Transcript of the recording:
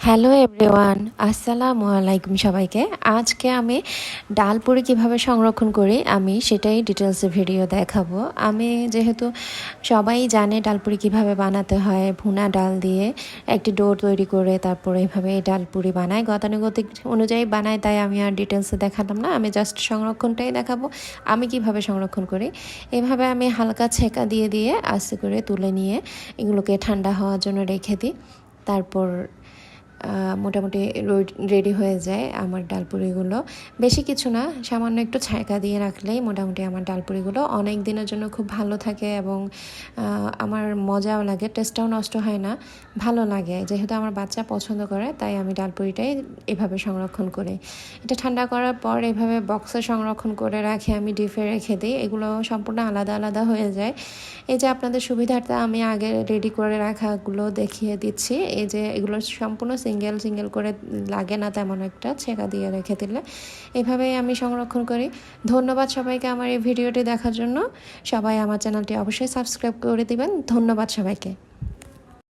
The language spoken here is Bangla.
হ্যালো এভরিওয়ান, আসসালামু আলাইকুম সবাইকে। আজকে আমি ডাল পুরি কীভাবে সংরক্ষণ করি আমি সেটাই ডিটেলসে ভিডিও দেখাবো। আমি যেহেতু সবাই জানে ডাল পুরি কীভাবে বানাতে হয়, ভুনা ডাল দিয়ে একটি ডো তৈরি করে তারপরে এইভাবে ডাল পুরি বানায়, গতানুগতিক অনুযায়ী বানায়, তাই আমি আর ডিটেলসে দেখালাম না। আমি জাস্ট সংরক্ষণটাই দেখাবো আমি কিভাবে সংরক্ষণ করি। এভাবে আমি হালকা ছেঁকা দিয়ে দিয়ে আস্তে করে তুলে নিয়ে এগুলোকে ঠান্ডা হওয়ার জন্য রেখে দিই। তারপর মোটামুটি রেডি হয়ে যায় আমার ডালপুরিগুলো। বেশি কিছু না, সামান্য একটু ছাইকা দিয়ে রাখলেই মোটামুটি আমার ডালপুরিগুলো অনেক দিনের জন্য খুব ভালো থাকে এবং আমার মজাও লাগে, টেস্টটাও নষ্ট হয় না, ভালো লাগে। যেহেতু আমার বাচ্চা পছন্দ করে তাই আমি ডালপুরিটাই এভাবে সংরক্ষণ করি। এটা ঠান্ডা করার পর এভাবে বক্সে সংরক্ষণ করে রাখি, আমি ডিপে রেখে দিই। এগুলো সম্পূর্ণ আলাদা আলাদা হয়ে যায়। এই যে আপনাদের সুবিধার্থে আমি আগে রেডি করে রাখাগুলো দেখিয়ে দিচ্ছি। এই যে এগুলো সম্পূর্ণ সিঙ্গেল সিঙ্গেল করে লাগে না তেমন একটা, ছেঁকা দিয়ে রেখে দিলে এভাবেই আমি সংরক্ষণ করি। ধন্যবাদ সবাইকে আমার এই ভিডিওটি দেখার জন্য। সবাই আমার চ্যানেলটি অবশ্যই সাবস্ক্রাইব করে দিবেন। ধন্যবাদ সবাইকে।